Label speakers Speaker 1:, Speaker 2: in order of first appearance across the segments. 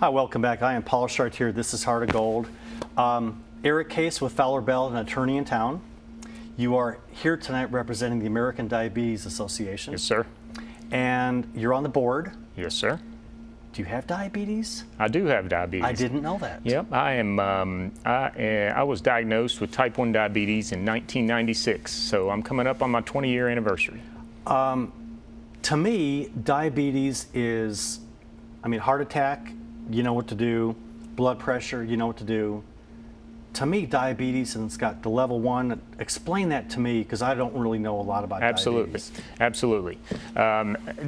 Speaker 1: Hi, welcome back. I am Paul Chartier. This is Heart of Gold. Eric Case with Fowler Bell, an attorney in town. You are here tonight representing the American Diabetes Association.
Speaker 2: Yes, sir.
Speaker 1: And you're on the board.
Speaker 2: Yes, sir.
Speaker 1: Do you have diabetes?
Speaker 2: I do have diabetes.
Speaker 1: I didn't know that.
Speaker 2: Yep, I am. I was diagnosed with type 1 diabetes in 1996, so I'm coming up on my 20-year anniversary.
Speaker 1: To me, diabetes is, heart attack, you know what to do. Blood pressure, you know what to do. To me, diabetes, and it's got the level 1. Explain that to me, because I don't really know a lot about diabetes.
Speaker 2: Absolutely.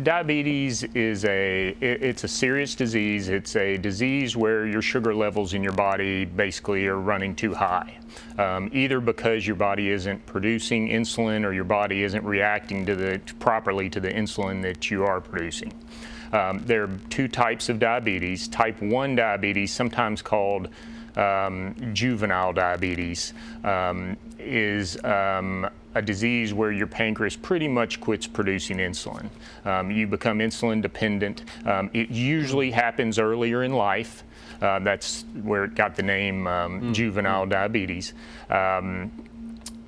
Speaker 2: Diabetes is it's a serious disease. It's a disease where your sugar levels in your body basically are running too high, either because your body isn't producing insulin or your body isn't reacting properly to the insulin that you are producing. There are two types of diabetes. Type 1 diabetes, sometimes called juvenile diabetes, is a disease where your pancreas pretty much quits producing insulin. You become insulin dependent. It usually happens earlier in life. That's where it got the name juvenile diabetes.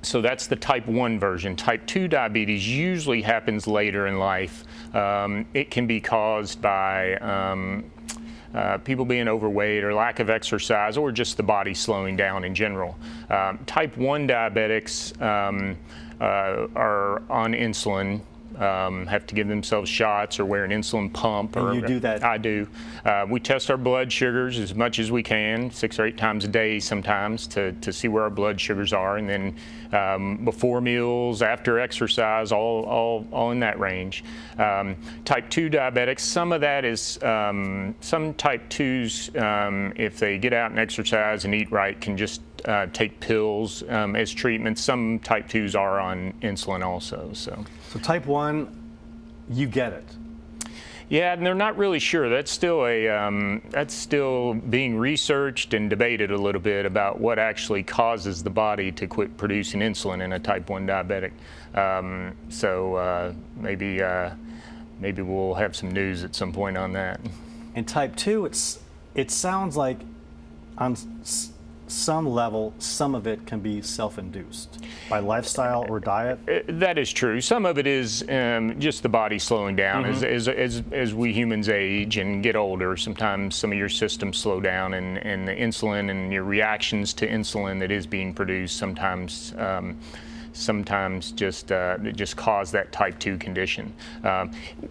Speaker 2: So that's the type 1 version. Type 2 diabetes usually happens later in life. It can be caused by people being overweight or lack of exercise, or just the body slowing down in general. Type 1 diabetics are on insulin, have to give themselves shots or wear an insulin pump.
Speaker 1: And you do that?
Speaker 2: I do. We test our blood sugars as much as we can, 6 or 8 times a day sometimes, to see where our blood sugars are, and then before meals, after exercise, all in that range. Type 2 diabetics, some of that is, some type 2s, if they get out and exercise and eat right, can just take pills as treatment. Some type 2s are on insulin also. So
Speaker 1: type 1, you get it.
Speaker 2: Yeah, and they're not really sure. That's still that's still being researched and debated a little bit about what actually causes the body to quit producing insulin in a type 1 diabetic. Maybe we'll have some news at some point on that.
Speaker 1: And type 2, it sounds like on some level, some of it can be self-induced by lifestyle or diet.
Speaker 2: That is true. Some of it is just the body slowing down. As we humans age and get older, sometimes some of your systems slow down, and the insulin and your reactions to insulin that is being produced sometimes just cause that type 2 condition.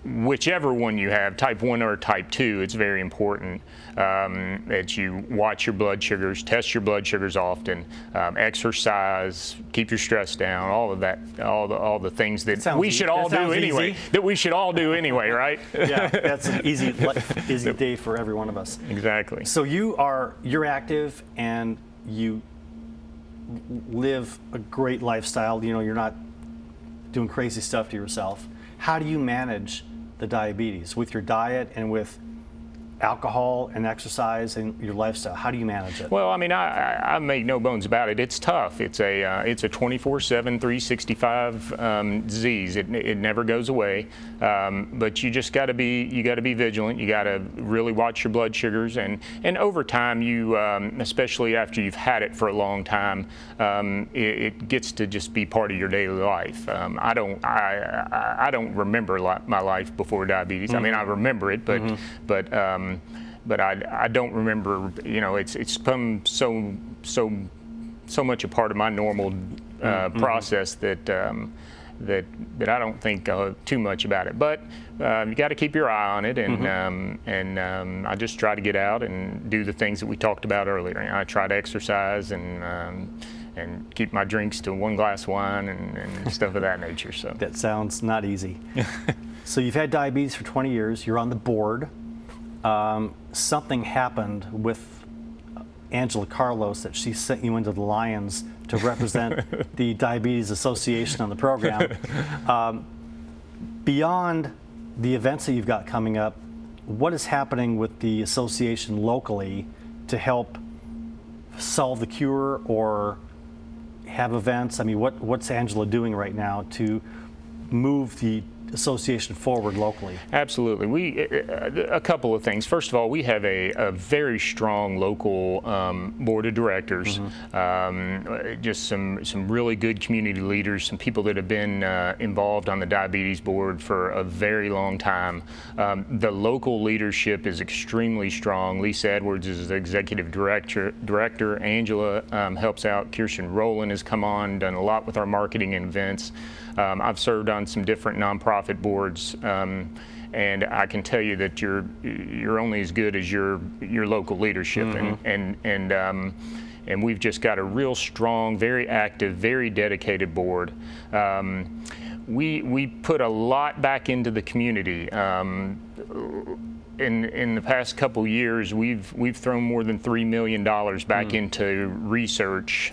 Speaker 2: Whichever one you have, type 1 or type 2, it's very important that you watch your blood sugars, test your blood sugars often, exercise, keep your stress down, all of that, all the things that we should all do anyway. That we should all do anyway, right?
Speaker 1: Yeah, that's an easy day for every one of us.
Speaker 2: Exactly.
Speaker 1: So you're active and you live a great lifestyle. You're not doing crazy stuff to yourself. How do you manage the diabetes with your diet and with alcohol and exercise and your lifestyle? How do you manage it?
Speaker 2: Well, I make no bones about it. It's tough. It's a 24/7, 365 disease. It never goes away. But you just got to be vigilant. You got to really watch your blood sugars, and over time, you especially after you've had it for a long time, it gets to just be part of your daily life. I don't remember my life before diabetes. I remember it, but I don't remember. It's become so much a part of my normal process that I don't think too much about it. But you got to keep your eye on it, and I just try to get out and do the things that we talked about earlier. I try to exercise and keep my drinks to 1 glass of wine and stuff of that nature. So
Speaker 1: that sounds not easy. So you've had diabetes for 20 years. You're on the board. Something happened with Angela Carlos that she sent you into the Lions to represent the Diabetes Association on the program. Beyond the events that you've got coming up, what is happening with the association locally to help solve the cure or have events? What's Angela doing right now to move the association forward locally?
Speaker 2: Absolutely. A couple of things. First of all, we have a very strong local board of directors, just some really good community leaders, some people that have been involved on the diabetes board for a very long time. The local leadership is extremely strong. Lisa Edwards is the executive director. Angela helps out. Kirsten Rowland has come on, done a lot with our marketing and events. I've served on some different nonprofit boards, and I can tell you that you're only as good as your local leadership, and we've just got a real strong, very active, very dedicated board. We put a lot back into the community. In the past couple years, we've thrown more than $3 million back into research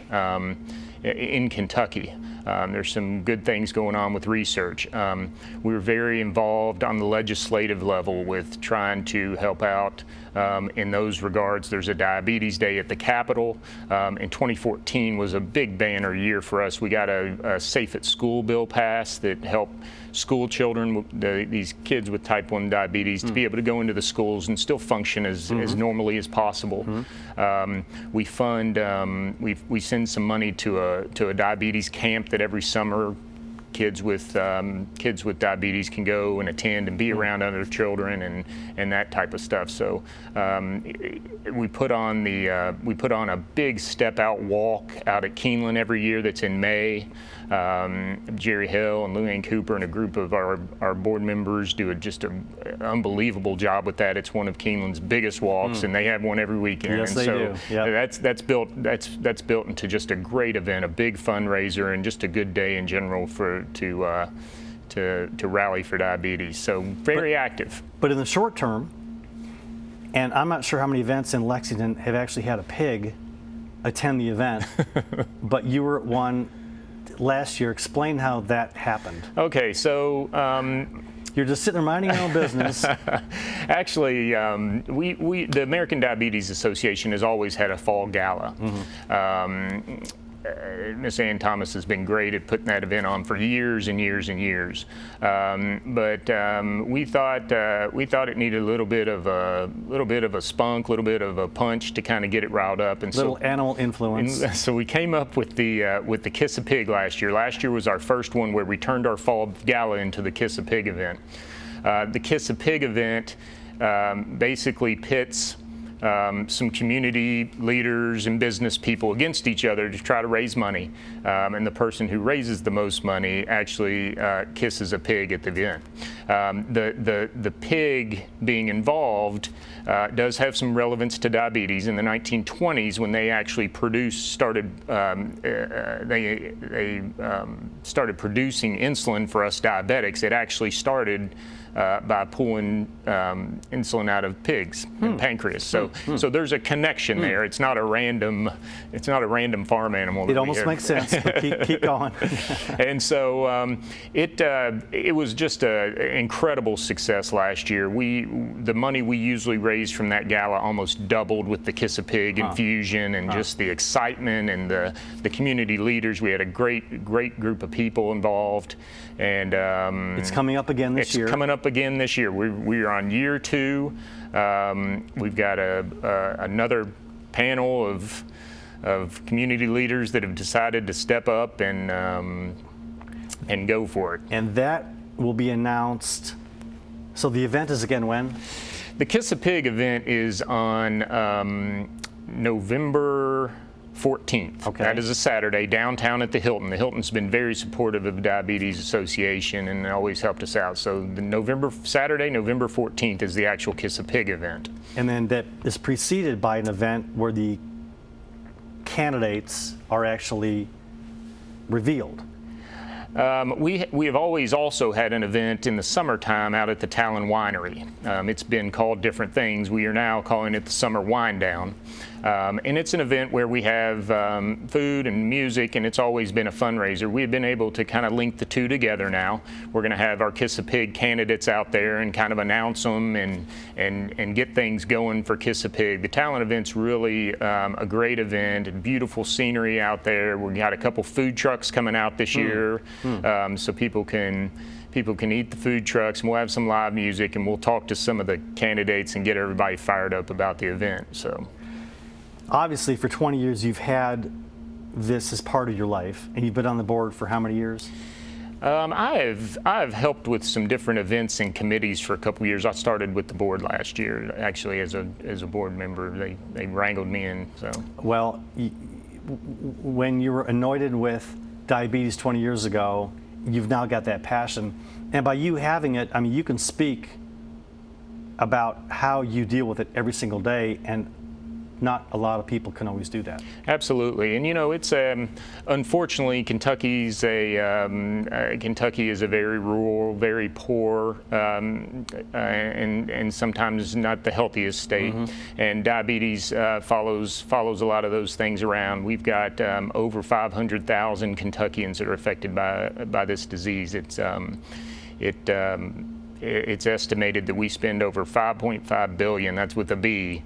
Speaker 2: in Kentucky. There's some good things going on with research. We were very involved on the legislative level with trying to help out in those regards. There's a Diabetes Day at the Capitol. In 2014 was a big banner year for us. We got a Safe at School bill passed that helped school children, these kids with type 1 diabetes, to be able to go into the schools and still function as normally as possible. We fund, we send some money to a diabetes camp that every summer kids with diabetes can go and attend and be around other children and that type of stuff. So we put on a big step out walk out at Keeneland every year that's in May. Jerry Hill and Luann Cooper and a group of our board members do just an unbelievable job with that. It's one of Keeneland's biggest walks, and they have one every weekend.
Speaker 1: Yes,
Speaker 2: and
Speaker 1: they
Speaker 2: so
Speaker 1: do. Yep.
Speaker 2: That's built into just a great event, a big fundraiser, and just a good day in general to rally for diabetes. So very active.
Speaker 1: But in the short term, and I'm not sure how many events in Lexington have actually had a pig attend the event, but you were at one last year. Explain how that happened.
Speaker 2: Okay, so
Speaker 1: you're just sitting there minding your own business.
Speaker 2: Actually, the American Diabetes Association has always had a fall gala. Miss Ann Thomas has been great at putting that event on for years and years and years. But we thought it needed a little bit of a spunk, a little bit of a punch to kind of get it riled up. And
Speaker 1: little animal influence.
Speaker 2: So we came up with the Kiss a Pig last year. Last year was our first one where we turned our fall gala into the Kiss a Pig event. The Kiss a Pig event basically pits some community leaders and business people against each other to try to raise money. And the person who raises the most money actually kisses a pig at the event. The pig being involved does have some relevance to diabetes. In the 1920s, when they actually started producing insulin for us diabetics, it actually started by pulling insulin out of pigs and pancreas. So there's a connection there. It's not a random farm animal.
Speaker 1: It almost makes sense, but keep going.
Speaker 2: And so it was just an incredible success last year. The money we usually raise from that gala almost doubled with the Kiss a Pig infusion and just the excitement and the community leaders. We had a great group of people involved. And
Speaker 1: it's coming up again this year.
Speaker 2: It's coming up again this year. We are on year 2. We've got another panel of community leaders that have decided to step up and go for it.
Speaker 1: And that will be announced. So the event is again when?
Speaker 2: The Kiss a Pig event is on November 14th.
Speaker 1: Okay.
Speaker 2: That is a Saturday downtown at the Hilton. The Hilton's been very supportive of the Diabetes Association and always helped us out. So Saturday, November 14th is the actual Kiss a Pig event.
Speaker 1: And then that is preceded by an event where the candidates are actually revealed.
Speaker 2: We have always also had an event in the summertime out at the Talon Winery. It's been called different things. We are now calling it the Summer Wine Down. And it's an event where we have food and music, and it's always been a fundraiser. We've been able to kind of link the two together now. We're going to have our Kiss a Pig candidates out there and kind of announce them and get things going for Kiss a Pig. The Talon event's really a great event and beautiful scenery out there. We got a couple food trucks coming out this year, so people can People can eat the food trucks, and we'll have some live music, and we'll talk to some of the candidates and get everybody fired up about the event. So,
Speaker 1: obviously, for 20 years, you've had this as part of your life, and you've been on the board for how many years?
Speaker 2: I've helped with some different events and committees for a couple years. I started with the board last year, actually, as a board member. They wrangled me in. So,
Speaker 1: well, when you were anointed with diabetes 20 years ago, you've now got that passion, and by you having it, I mean, you can speak about how you deal with it every single day, and not a lot of people can always do that.
Speaker 2: Absolutely, and you know, it's unfortunately Kentucky is a very rural, very poor, and sometimes not the healthiest state. And diabetes follows a lot of those things around. We've got over 500,000 Kentuckians that are affected by this disease. It's estimated that we spend over $5.5 billion, that's with a B,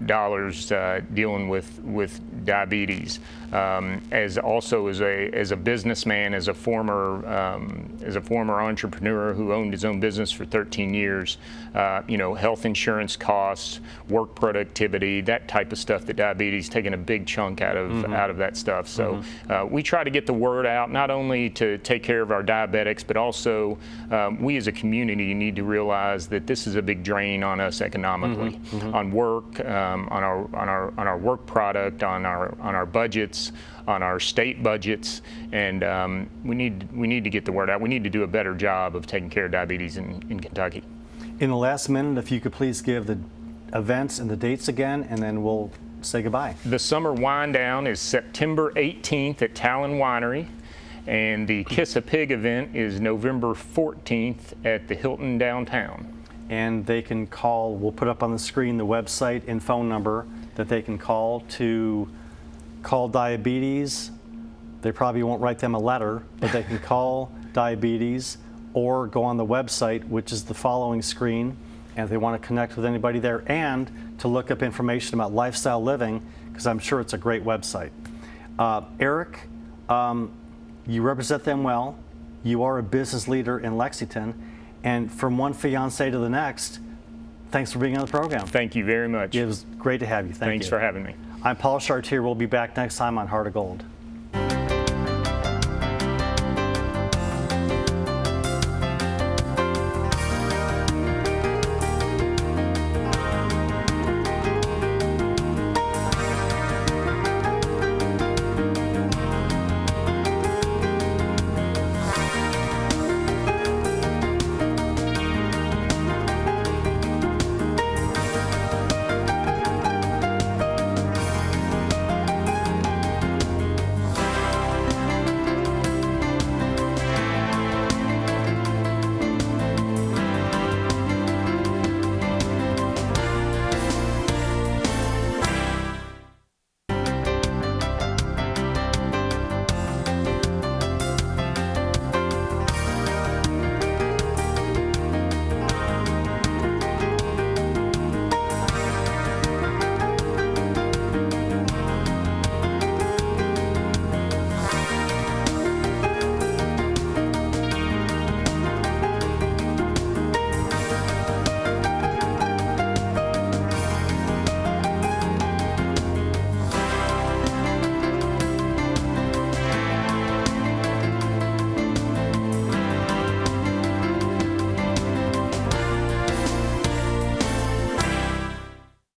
Speaker 2: dollars dealing with diabetes. As a businessman, as a former entrepreneur who owned his own business for 13 years, you know, health insurance costs, work productivity, that type of stuff. That diabetes taking a big chunk out of that stuff. So we try to get the word out, not only to take care of our diabetics, but also we as a community need to realize that this is a big drain on us economically, on work, on our work product, on our budgets, on our state budgets, and we need to get the word out. We need to do a better job of taking care of diabetes in Kentucky.
Speaker 1: In the last minute, if you could please give the events and the dates again, and then we'll say goodbye.
Speaker 2: The summer wind down is September 18th at Talon Winery. And the Kiss a Pig event is November 14th at the Hilton downtown.
Speaker 1: And they can call, we'll put up on the screen the website and phone number that they can call to call diabetes. They probably won't write them a letter, but they can call diabetes or go on the website, which is the following screen. And if they want to connect with anybody there, and to look up information about lifestyle living, because I'm sure it's a great website. Eric, you represent them well. You are a business leader in Lexington. And from one fiance to the next, thanks for being on the program.
Speaker 2: Thank you very much.
Speaker 1: It was great to have you. Thanks
Speaker 2: for having me.
Speaker 1: I'm Paul Chartier. We'll be back next time on Heart of Gold.